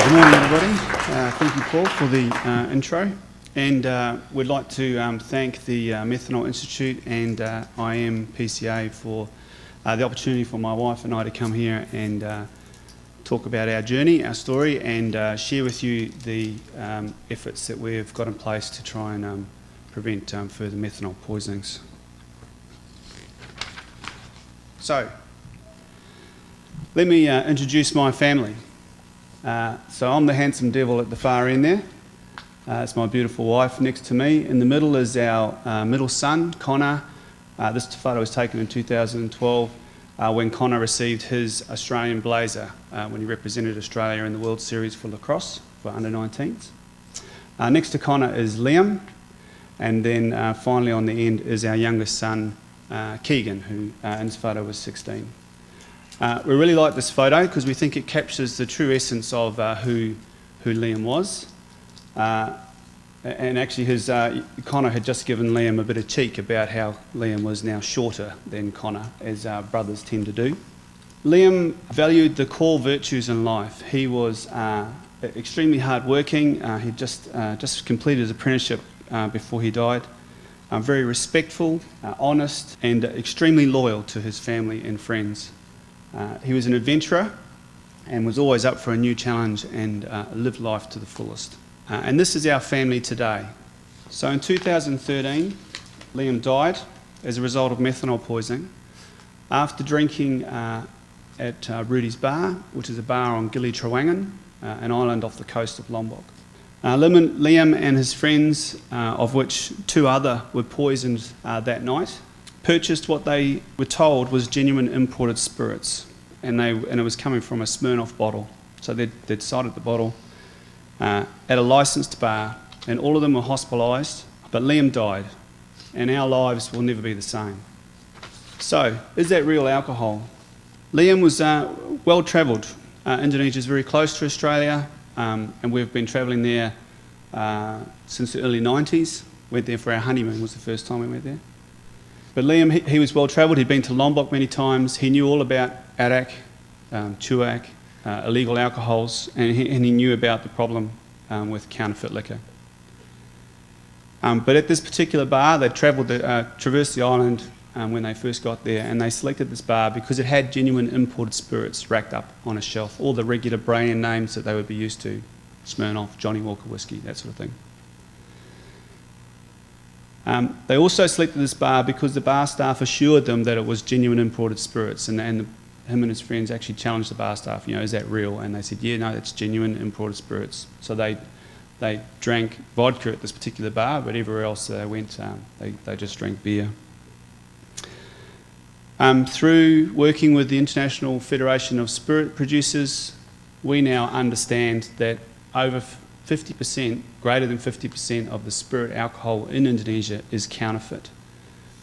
Good morning, everybody. Thank you, Paul, for the intro. And we'd like to thank the Methanol Institute and IMPCA for the opportunity for my wife and I to come here and talk about our journey, our story, and share with you the efforts that we've got in place to try and prevent further methanol poisonings. So, let me introduce my family. So I'm the handsome devil at the far end there. It's my beautiful wife next to me. In the middle is our middle son, Connor. This photo was taken in 2012 when Connor received his Australian blazer when he represented Australia in the World Series for lacrosse for under-19s. Next to Connor is Liam, and then finally on the end is our youngest son, Keegan, who in this photo was 16. We really like this photo because we think it captures the true essence of who Liam was. And actually Connor had just given Liam a bit of cheek about how Liam was now shorter than Connor, as brothers tend to do. Liam valued the core virtues in life. He was extremely hard-working. He just completed his apprenticeship before he died. Very respectful, honest, and extremely loyal to his family and friends. He was an adventurer and was always up for a new challenge and lived life to the fullest. And this is our family today. So in 2013, Liam died as a result of methanol poisoning after drinking at Rudy's Bar, which is a bar on Gili Trawangan, an island off the coast of Lombok. Liam and his friends, of which two other were poisoned that night, purchased what they were told was genuine imported spirits, and it was coming from a Smirnoff bottle. So they'd cited the bottle at a licensed bar, and all of them were hospitalised, but Liam died, and our lives will never be the same. So, is that real alcohol? Liam was well travelled. Indonesia is very close to Australia, and we've been travelling there since the early 90s. Went there for our honeymoon, was the first time we went there. But Liam, he was well travelled. He'd been to Lombok many times. He knew all about arak, chuak, illegal alcohols, and he knew about the problem with counterfeit liquor. But at this particular bar, they traversed the island when they first got there, and they selected this bar because it had genuine imported spirits racked up on a shelf, all the regular brand names that they would be used to, Smirnoff, Johnny Walker whiskey, that sort of thing. They also selected this bar because the bar staff assured them that it was genuine imported spirits, and him and his friends actually challenged the bar staff, is that real? And they said, yeah, no, it's genuine imported spirits. So they drank vodka at this particular bar, but everywhere else they went, they just drank beer. Through working with the International Federation of Spirit Producers, we now understand that over 50%, greater than 50% of the spirit alcohol in Indonesia is counterfeit,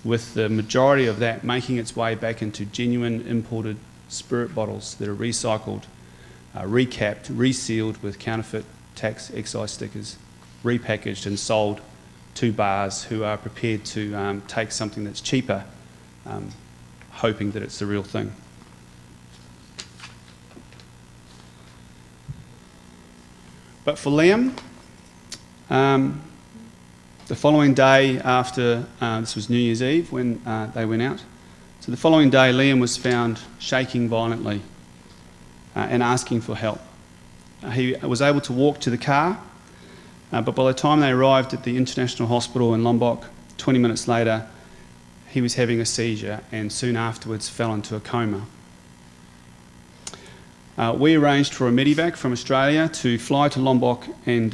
with the majority of that making its way back into genuine imported spirit bottles that are recycled, recapped, resealed with counterfeit tax excise stickers, repackaged and sold to bars who are prepared to take something that's cheaper, hoping that it's the real thing. But for Liam, the following day after, this was New Year's Eve when they went out, so the following day Liam was found shaking violently and asking for help. He was able to walk to the car, but by the time they arrived at the International Hospital in Lombok, 20 minutes later, he was having a seizure and soon afterwards fell into a coma. We arranged for a medevac from Australia to fly to Lombok and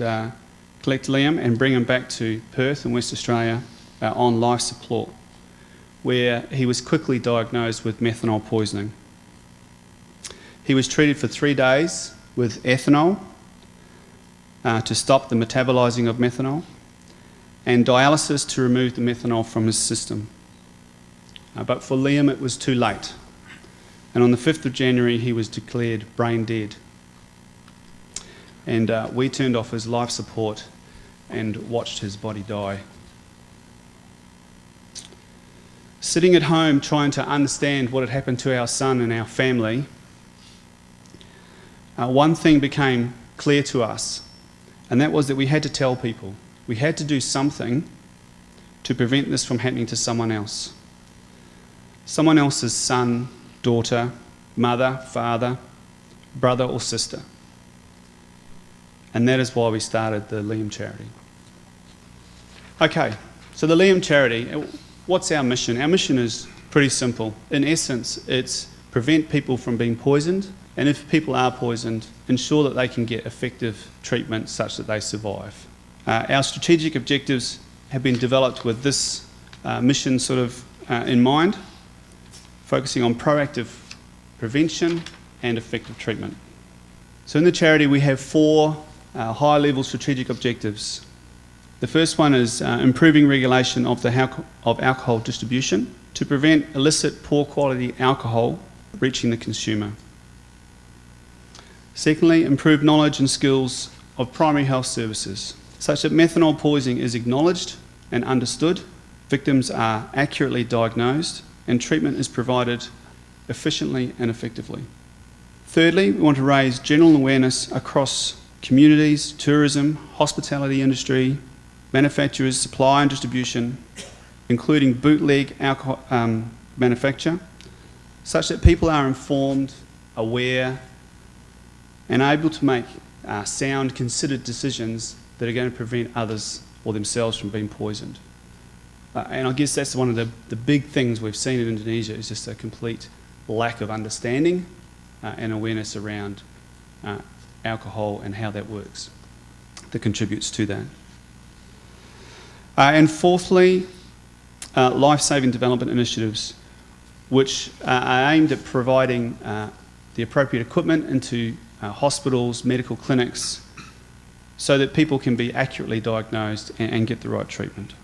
collect Liam and bring him back to Perth in West Australia on life support, where he was quickly diagnosed with methanol poisoning. He was treated for 3 days with ethanol to stop the metabolising of methanol, and dialysis to remove the methanol from his system. But for Liam it was too late. And on the 5th of January, he was declared brain dead. And we turned off his life support and watched his body die. Sitting at home trying to understand what had happened to our son and our family, one thing became clear to us, and that was that we had to tell people. We had to do something to prevent this from happening to someone else. Someone else's son, daughter, mother, father, brother or sister. And that is why we started the L.I.A.M charity. Okay, so the L.I.A.M charity, what's our mission? Our mission is pretty simple. In essence, it's prevent people from being poisoned, and if people are poisoned, ensure that they can get effective treatment such that they survive. Our strategic objectives have been developed with this mission sort of in mind, focusing on proactive prevention and effective treatment. So in the charity we have 4 high-level strategic objectives. The first one is improving regulation of alcohol distribution to prevent illicit, poor-quality alcohol reaching the consumer. Secondly, improve knowledge and skills of primary health services, such that methanol poisoning is acknowledged and understood, victims are accurately diagnosed, and treatment is provided efficiently and effectively. Thirdly, we want to raise general awareness across communities, tourism, hospitality industry, manufacturers, supply and distribution, including bootleg alcohol manufacture, such that people are informed, aware, and able to make sound, considered decisions that are going to prevent others or themselves from being poisoned. And I guess that's one of the big things we've seen in Indonesia is just a complete lack of understanding and awareness around alcohol and how that works that contributes to that. And fourthly, life-saving development initiatives which are aimed at providing the appropriate equipment into hospitals, medical clinics, so that people can be accurately diagnosed and get the right treatment.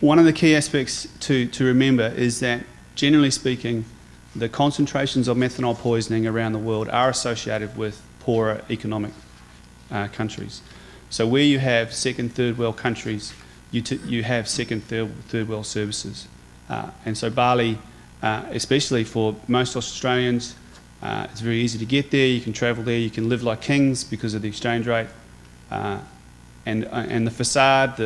One of the key aspects to remember is that, generally speaking, the concentrations of methanol poisoning around the world are associated with poorer economic countries. So where you have second, third world countries, you have second, third world services. And so Bali, especially for most Australians, it's very easy to get there, you can travel there, you can live like kings because of the exchange rate. And the facade,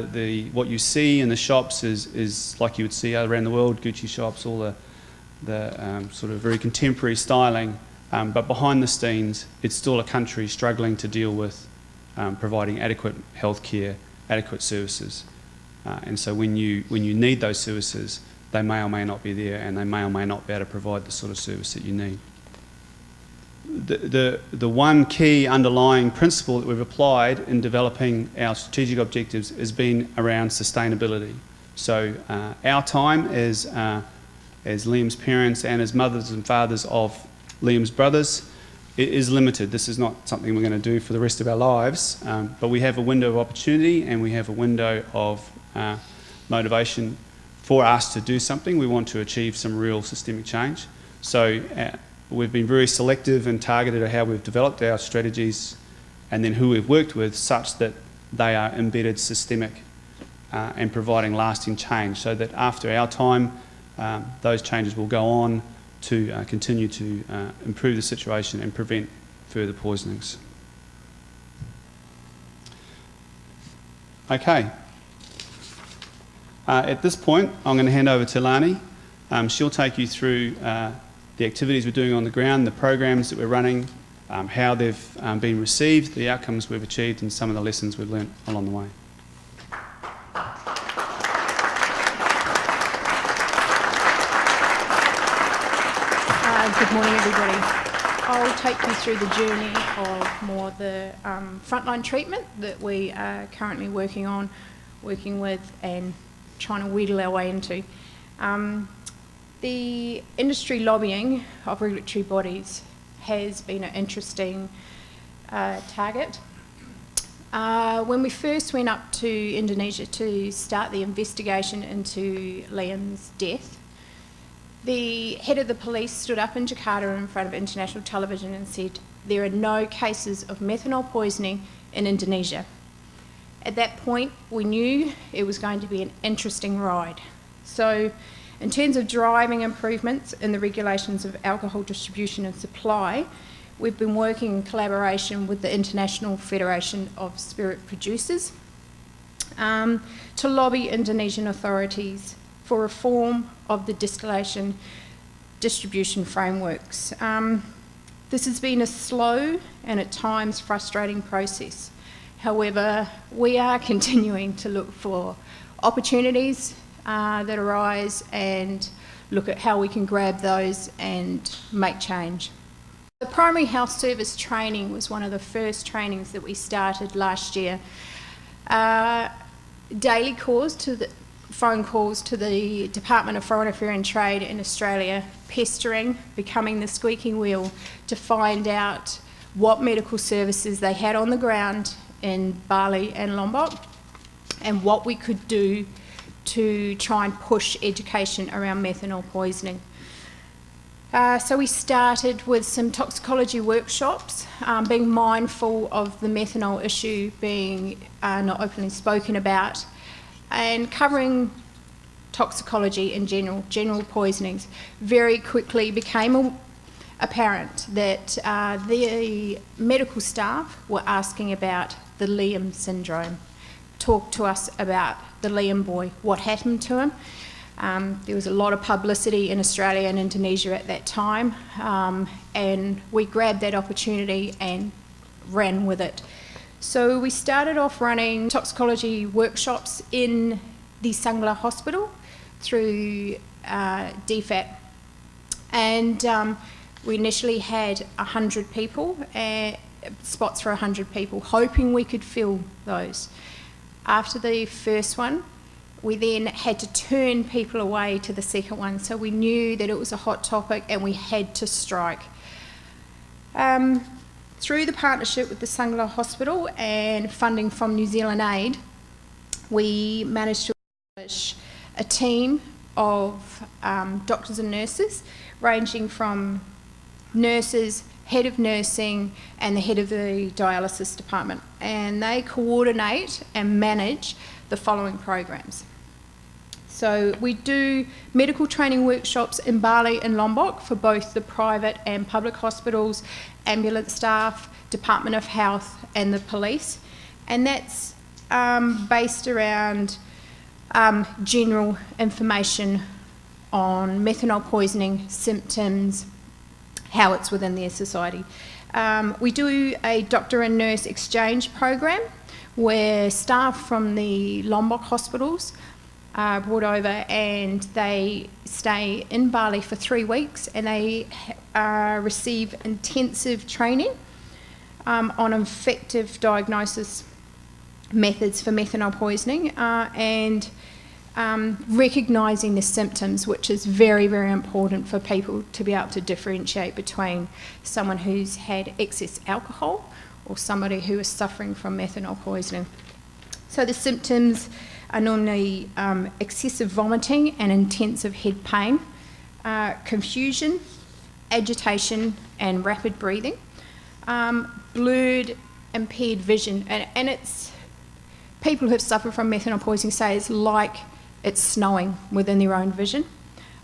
what you see in the shops is like you would see around the world, Gucci shops, all the sort of very contemporary styling. But behind the scenes, it's still a country struggling to deal with providing adequate healthcare, adequate services. And so when you need those services, they may or may not be there, and they may or may not be able to provide the sort of service that you need. The one key underlying principle that we've applied in developing our strategic objectives has been around sustainability. So our time as L.I.A.M's parents and as mothers and fathers of L.I.A.M's brothers is limited. This is not something we're going to do for the rest of our lives, but we have a window of opportunity and we have a window of motivation for us to do something. We want to achieve some real systemic change. So we've been very selective and targeted at how we've developed our strategies and then who we've worked with, such that they are embedded, systemic, and providing lasting change, so that after our time, those changes will go on to continue to improve the situation and prevent further poisonings. Okay. At this point, I'm going to hand over to Lhani. She'll take you through the activities we're doing on the ground, the programs that we're running, how they've been received, the outcomes we've achieved, and some of the lessons we've learnt along the way. Good morning, everybody. I'll take you through the journey of more the frontline treatment that we are currently working with, and trying to wheedle our way into. The industry lobbying of regulatory bodies has been an interesting target. When we first went up to Indonesia to start the investigation into Liam's death, the head of the police stood up in Jakarta in front of international television and said, "There are no cases of methanol poisoning in Indonesia." At that point, we knew it was going to be an interesting ride. So, in terms of driving improvements in the regulations of alcohol distribution and supply, we've been working in collaboration with the International Federation of Spirit Producers to lobby Indonesian authorities for reform of the distillation distribution frameworks. This has been a slow and at times frustrating process. However, we are continuing to look for opportunities that arise and look at how we can grab those and make change. The primary health service training was one of the first trainings that we started last year. Daily phone calls to the Department of Foreign Affairs and Trade in Australia, pestering, becoming the squeaky wheel to find out what medical services they had on the ground in Bali and Lombok and what we could do to try and push education around methanol poisoning. So we started with some toxicology workshops, being mindful of the methanol issue being not openly spoken about, and covering toxicology in general poisonings. Very quickly became apparent that the medical staff were asking about the L.I.A.M syndrome. Talk to us about the L.I.A.M boy, what happened to him. There was a lot of publicity in Australia and Indonesia at that time, and we grabbed that opportunity and ran with it. So we started off running toxicology workshops in the Sangla Hospital through DFAT, and we initially had 100 people, spots for 100 people, hoping we could fill those. After the first one, we then had to turn people away to the second one, so we knew that it was a hot topic and we had to strike. Through the partnership with the Sangla Hospital and funding from New Zealand Aid, we managed to establish a team of doctors and nurses, ranging from nurses, head of nursing and the head of the dialysis department, and they coordinate and manage the following programs. So we do medical training workshops in Bali and Lombok for both the private and public hospitals, ambulance staff, Department of Health and the police, and that's based around general information on methanol poisoning, symptoms, how it's within their society. We do a doctor and nurse exchange program where staff from the Lombok hospitals are brought over and they stay in Bali for 3 weeks, and they receive intensive training on effective diagnosis methods for methanol poisoning and recognising the symptoms, which is very, very important for people to be able to differentiate between someone who's had excess alcohol or somebody who is suffering from methanol poisoning. So the symptoms are normally excessive vomiting and intensive head pain, confusion, agitation and rapid breathing, blurred, impaired vision, and it's people who have suffered from methanol poisoning say it's like it's snowing within their own vision,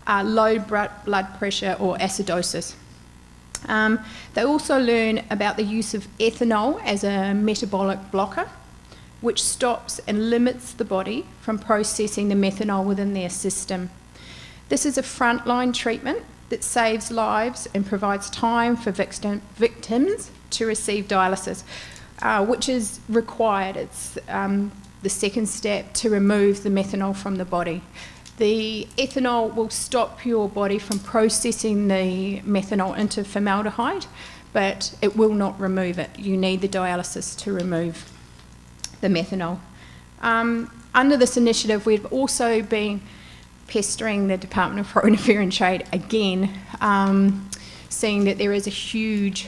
low blood pressure or acidosis. They also learn about the use of ethanol as a metabolic blocker, which stops and limits the body from processing the methanol within their system. This is a frontline treatment that saves lives and provides time for victims to receive dialysis, which is required. It's the second step to remove the methanol from the body. The ethanol will stop your body from processing the methanol into formaldehyde, but it will not remove it. You need the dialysis to remove the methanol. Under this initiative, we've also been pestering the Department of Foreign Affairs and Trade again, seeing that there is a huge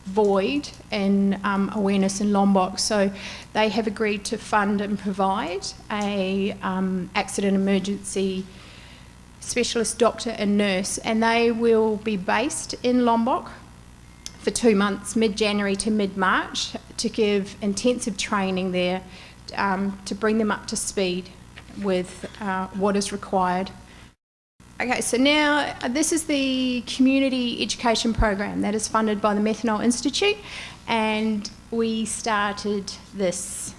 void in awareness in Lombok. So they have agreed to fund and provide a accident emergency specialist doctor and nurse, and they will be based in Lombok for 2 months, mid-January to mid-March, to give intensive training there to bring them up to speed with what is required. Okay, so now this is the community education program that is funded by the Methanol Institute, and we started this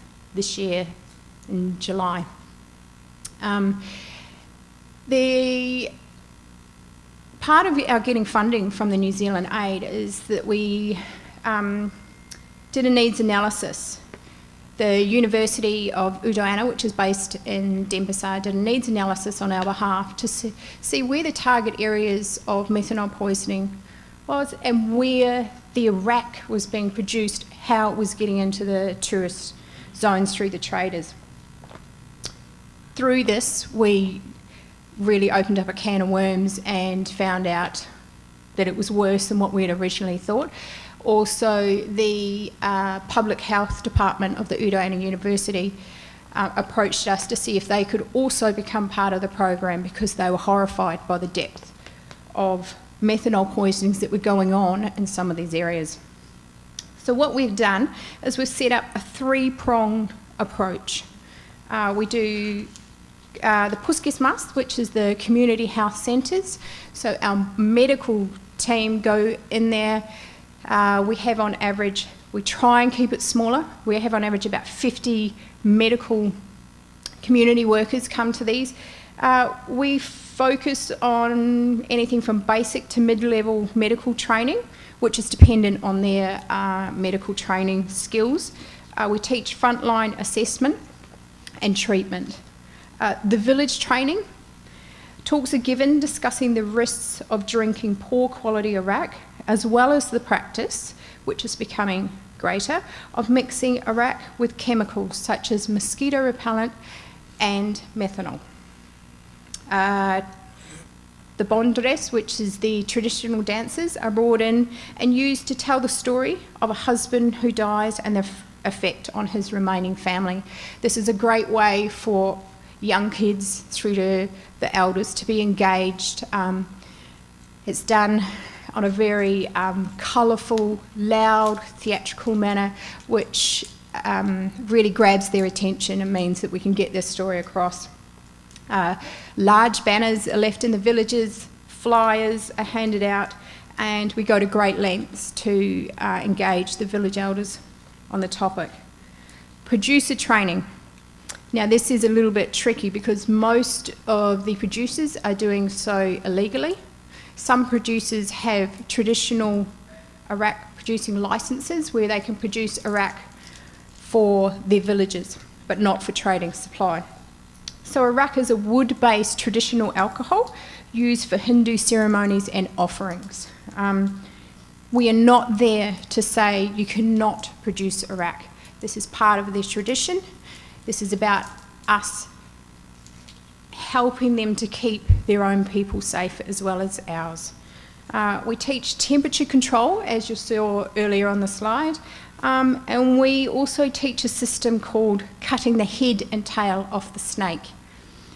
year in July. The part of our getting funding from the New Zealand Aid is that we did a needs analysis. The University of Indonesia, which is based in Denpasar, did a needs analysis on our behalf to see where the target areas of methanol poisoning was and where the Iraq was being produced, how it was getting into the tourist zones through the traders. Through this, we really opened up a can of worms and found out that it was worse than what we had originally thought. Also, the public health department of the Indonesia University approached us to see if they could also become part of the program because they were horrified by the depth of methanol poisonings that were going on in some of these areas. So what we've done is we've set up a three-pronged approach. We do the Puskesmas, which is the community health centres. So our medical team go in there. We have on average, we try and keep it smaller. We have on average about 50 medical community workers come to these. We focus on anything from basic to mid-level medical training, which is dependent on their medical training skills. We teach frontline assessment and treatment. The village training, talks are given discussing the risks of drinking poor quality Iraq, as well as the practice, which is becoming greater, of mixing Iraq with chemicals such as mosquito repellent and methanol. The bondres, which is the traditional dances, are brought in and used to tell the story of a husband who dies and the effect on his remaining family. This is a great way for young kids through to the elders to be engaged. It's done on a very colourful, loud, theatrical manner, which really grabs their attention and means that we can get this story across. Large banners are left in the villages, flyers are handed out, and we go to great lengths to engage the village elders on the topic. Producer training. Now this is a little bit tricky because most of the producers are doing so illegally. Some producers have traditional Iraq producing licences where they can produce Iraq for their villages, but not for trading supply. So Iraq is a wood-based traditional alcohol used for Hindu ceremonies and offerings. We are not there to say you cannot produce Iraq. This is part of their tradition. This is about us helping them to keep their own people safe as well as ours. We teach temperature control, as you saw earlier on the slide, and we also teach a system called cutting the head and tail off the snake.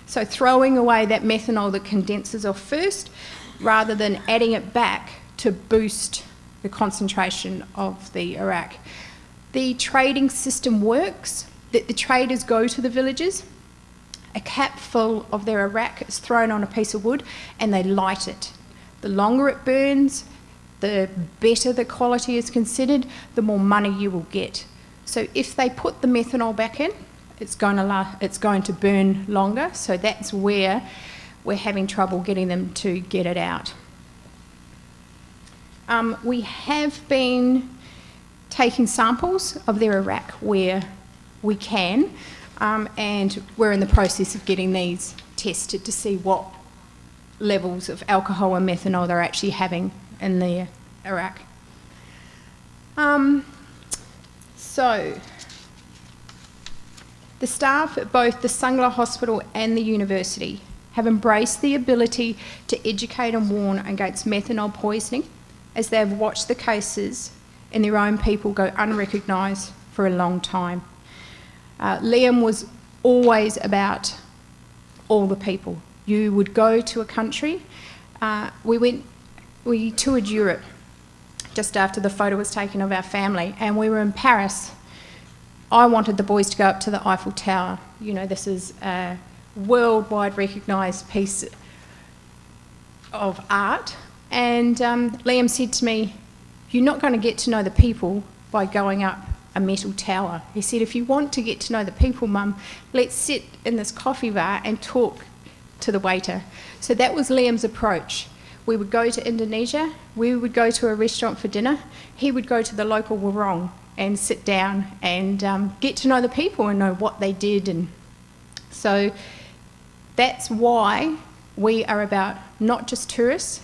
So throwing away that methanol that condenses off first, rather than adding it back to boost the concentration of the Iraq. The trading system works, that the traders go to the villages, a cap full of their Iraq is thrown on a piece of wood and they light it. The longer it burns, the better the quality is considered, the more money you will get. So if they put the methanol back in, it's going to burn longer, so that's where we're having trouble getting them to get it out. We have been taking samples of their Iraq where we can, and we're in the process of getting these tested to see what levels of alcohol and methanol they're actually having in their Iraq. So the staff at both the Sangla Hospital and the university have embraced the ability to educate and warn against methanol poisoning as they have watched the cases and their own people go unrecognised for a long time. L.I.A.M was always about all the people. You would go to a country. We toured Europe just after the photo was taken of our family, and we were in Paris. I wanted the boys to go up to the Eiffel Tower. You know, this is a worldwide recognised piece of art, and Liam said to me, "You're not going to get to know the people by going up a metal tower." He said, "If you want to get to know the people, Mum, let's sit in this coffee bar and talk to the waiter." So that was Liam's approach. We would go to Indonesia, we would go to a restaurant for dinner, he would go to the local warong and sit down and get to know the people and know what they did. And so that's why we are about not just tourists,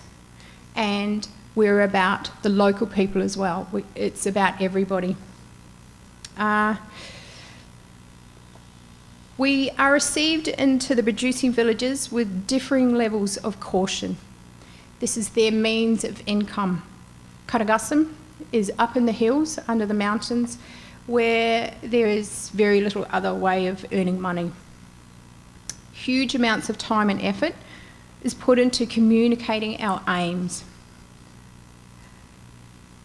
and we're about the local people as well. It's about everybody. We are received into the producing villages with differing levels of caution. This is their means of income. Karagasam is up in the hills, under the mountains, where there is very little other way of earning money. Huge amounts of time and effort is put into communicating our aims.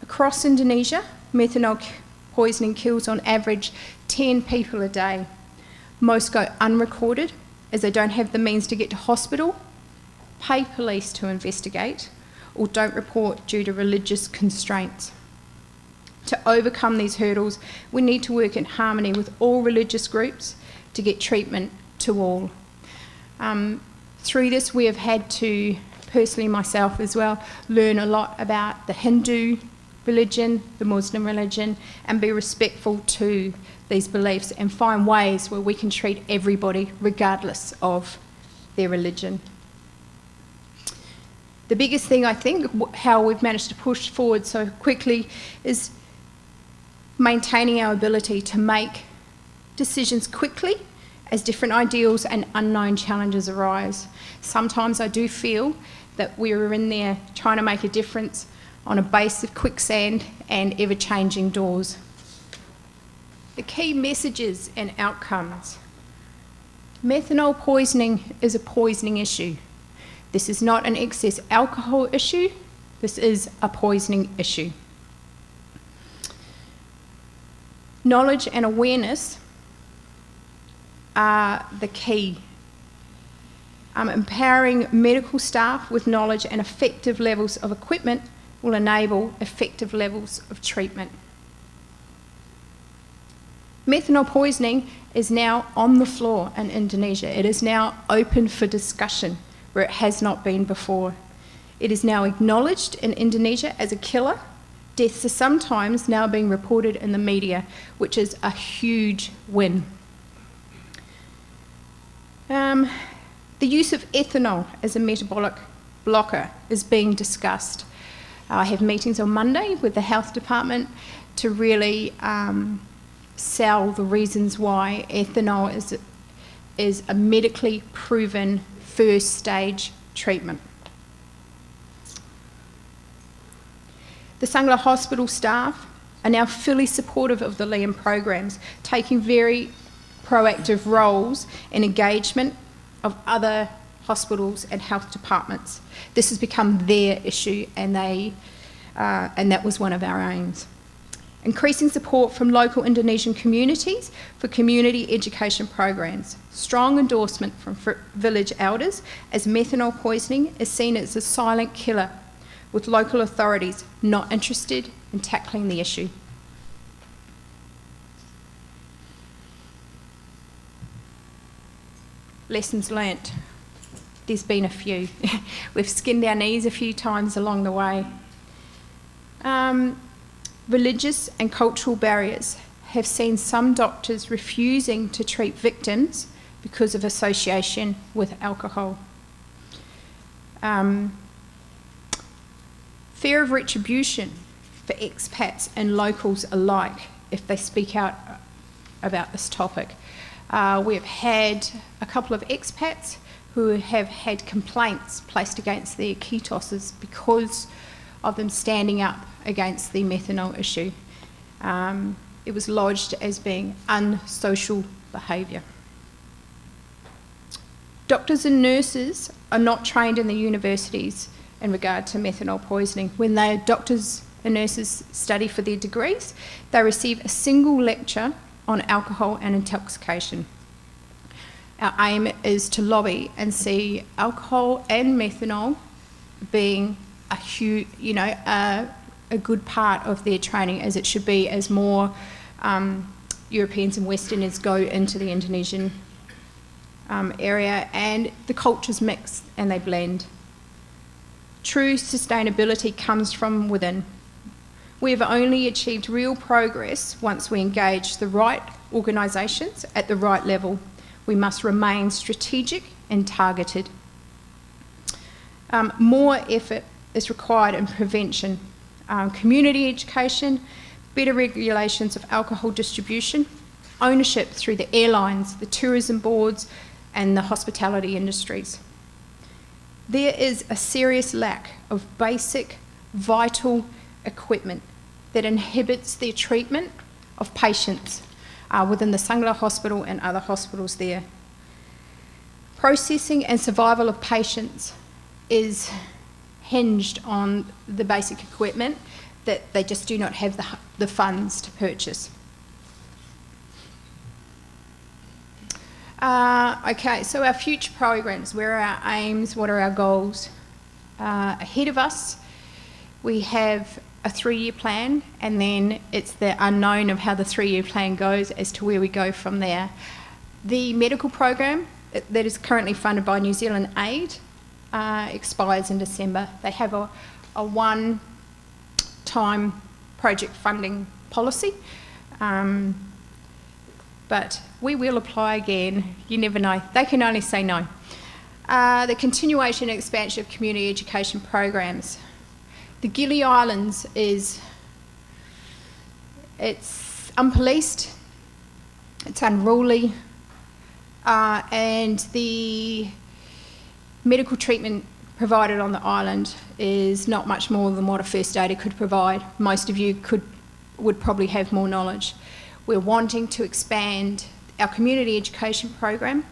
Across Indonesia, methanol poisoning kills on average 10 people a day. Most go unrecorded as they don't have the means to get to hospital, pay police to investigate, or don't report due to religious constraints. To overcome these hurdles, we need to work in harmony with all religious groups to get treatment to all. Through this, we have had to, personally myself as well, learn a lot about the Hindu religion, the Muslim religion, and be respectful to these beliefs and find ways where we can treat everybody regardless of their religion. The biggest thing, I think, how we've managed to push forward so quickly is maintaining our ability to make decisions quickly as different ideals and unknown challenges arise. Sometimes I do feel that we're in there trying to make a difference on a base of quicksand and ever-changing doors. The key messages and outcomes. Methanol poisoning is a poisoning issue. This is not an excess alcohol issue, this is a poisoning issue. Knowledge and awareness are the key. Empowering medical staff with knowledge and effective levels of equipment will enable effective levels of treatment. Methanol poisoning is now on the floor in Indonesia. It is now open for discussion where it has not been before. It is now acknowledged in Indonesia as a killer. Deaths are sometimes now being reported in the media, which is a huge win. The use of ethanol as a metabolic blocker is being discussed. I have meetings on Monday with the health department to really sell the reasons why ethanol is a medically proven first stage treatment. The Sangla Hospital staff are now fully supportive of the L.I.A.M programs, taking very proactive roles in engagement of other hospitals and health departments. This has become their issue, and that was one of our aims. Increasing support from local Indonesian communities for community education programs. Strong endorsement from village elders as methanol poisoning is seen as a silent killer, with local authorities not interested in tackling the issue. Lessons learnt. There's been a few. We've skinned our knees a few times along the way. Religious and cultural barriers have seen some doctors refusing to treat victims because of association with alcohol. Fear of retribution for expats and locals alike if they speak out about this topic. We have had a couple of expats who have had complaints placed against their ketoses because of them standing up against the methanol issue. It was lodged as being unsocial behaviour. Doctors and nurses are not trained in the universities in regard to methanol poisoning. When doctors and nurses study for their degrees, they receive a single lecture on alcohol and intoxication. Our aim is to lobby and see alcohol and methanol being a huge, a good part of their training, as it should be, as more Europeans and Westerners go into the Indonesian area, and the cultures mix and they blend. True sustainability comes from within. We have only achieved real progress once we engage the right organisations at the right level. We must remain strategic and targeted. More effort is required in prevention, community education, better regulations of alcohol distribution, ownership through the airlines, the tourism boards, and the hospitality industries. There is a serious lack of basic, vital equipment that inhibits the treatment of patients within the Sangla Hospital and other hospitals there. Processing and survival of patients is hinged on the basic equipment that they just do not have the funds to purchase. Okay, so our future programs, where are our aims, what are our goals? Ahead of us, we have a 3-year plan, and then it's the unknown of how the 3-year plan goes as to where we go from there. The medical program that is currently funded by New Zealand Aid expires in December. They have a one-time project funding policy, but we will apply again. You never know. They can only say no. The continuation and expansion of community education programs. The Gili Islands it's unpoliced, it's unruly, and the medical treatment provided on the island is not much more than what a first aider could provide. Most of you would probably have more knowledge. We're wanting to expand our community education program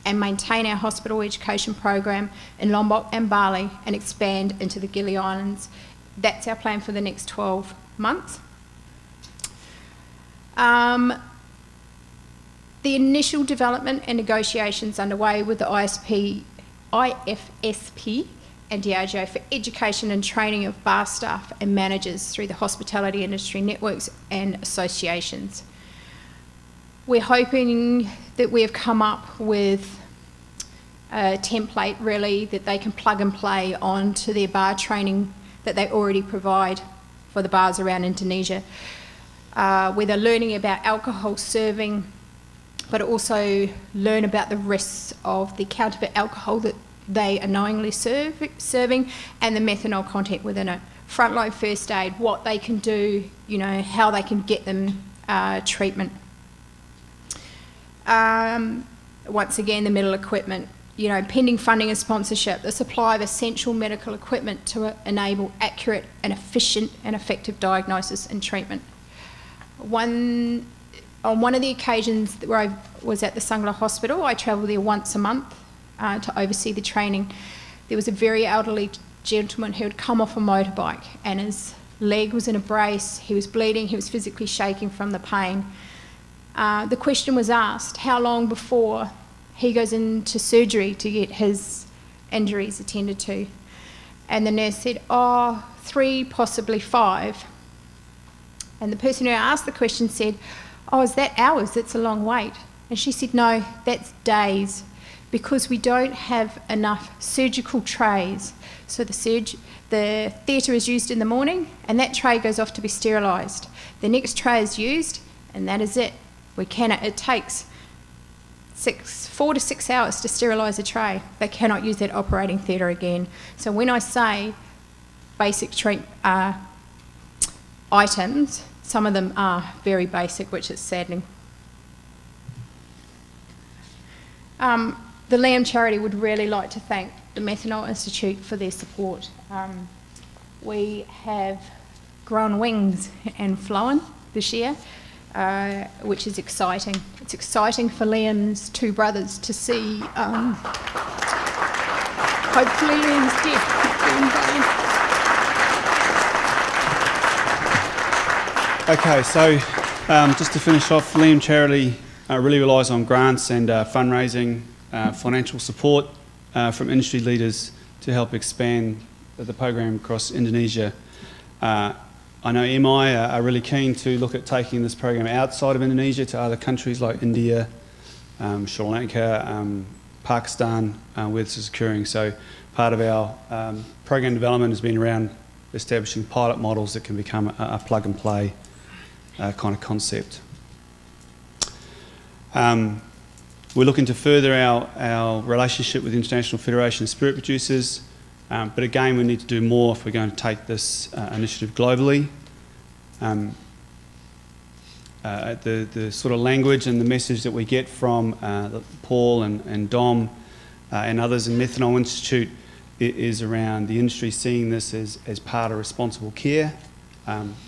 and maintain our hospital education program in Lombok and Bali and expand into the Gili Islands. That's our plan for the next 12 months. The initial development and negotiations underway with the IFSP and Diageo for education and training of bar staff and managers through the hospitality industry networks and associations. We're hoping that we have come up with a template really that they can plug and play onto their bar training that they already provide for the bars around Indonesia, where they're learning about alcohol serving, but also learn about the risks of the counterfeit alcohol that they are knowingly serving and the methanol content within it. Frontline first aid, what they can do, how they can get them treatment. Once again, the medical equipment, pending funding and sponsorship, the supply of essential medical equipment to enable accurate and efficient and effective diagnosis and treatment. On one of the occasions where I was at the Sangla Hospital, I travel there once a month to oversee the training. There was a very elderly gentleman who had come off a motorbike and his leg was in a brace, he was bleeding, he was physically shaking from the pain. The question was asked, how long before he goes into surgery to get his injuries attended to? And the nurse said, 3, possibly 5. And the person who asked the question said, is that hours? That's a long wait. And she said, no, that's days, because we don't have enough surgical trays. So the theatre is used in the morning, and that tray goes off to be sterilised. The next tray is used, and that is it. It takes 4 to 6 hours to sterilise a tray. They cannot use that operating theatre again. So when I say basic items, some of them are very basic, which is saddening. The L.I.A.M charity would really like to thank the Methanol Institute for their support. We have grown wings and flown this year, which is exciting. It's exciting for Liam's 2 brothers to see, hopefully Liam's death. Okay, so just to finish off, L.I.A.M Charity really relies on grants and fundraising, financial support from industry leaders to help expand the program across Indonesia. I know MI are really keen to look at taking this program outside of Indonesia to other countries like India, Sri Lanka, Pakistan, where this is occurring. So part of our program development has been around establishing pilot models that can become a plug-and-play kind of concept. We're looking to further our relationship with the International Federation of Spirit Producers, but again we need to do more if we're going to take this initiative globally. The sort of language and the message that we get from Paul and Dom and others in Methanol Institute is around the industry seeing this as part of responsible care,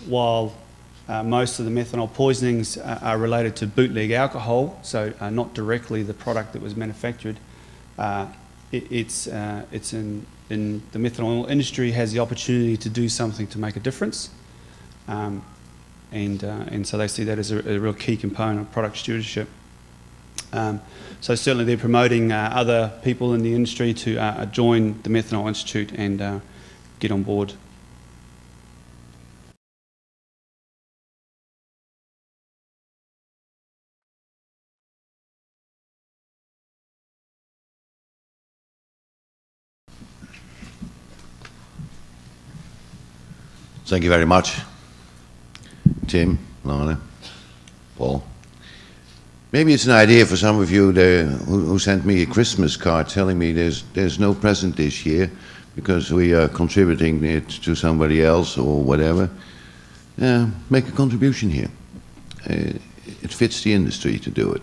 while most of the methanol poisonings are related to bootleg alcohol, so not directly the product that was manufactured. It's in the methanol industry has the opportunity to do something to make a difference, and so they see that as a real key component of product stewardship. So certainly they're promoting other people in the industry to join the Methanol Institute and get on board. Thank you very much, Tim, Lhani, Paul. Maybe it's an idea for some of you who sent me a Christmas card telling me there's no present this year because we are contributing it to somebody else or whatever. Make a contribution here. It fits the industry to do it.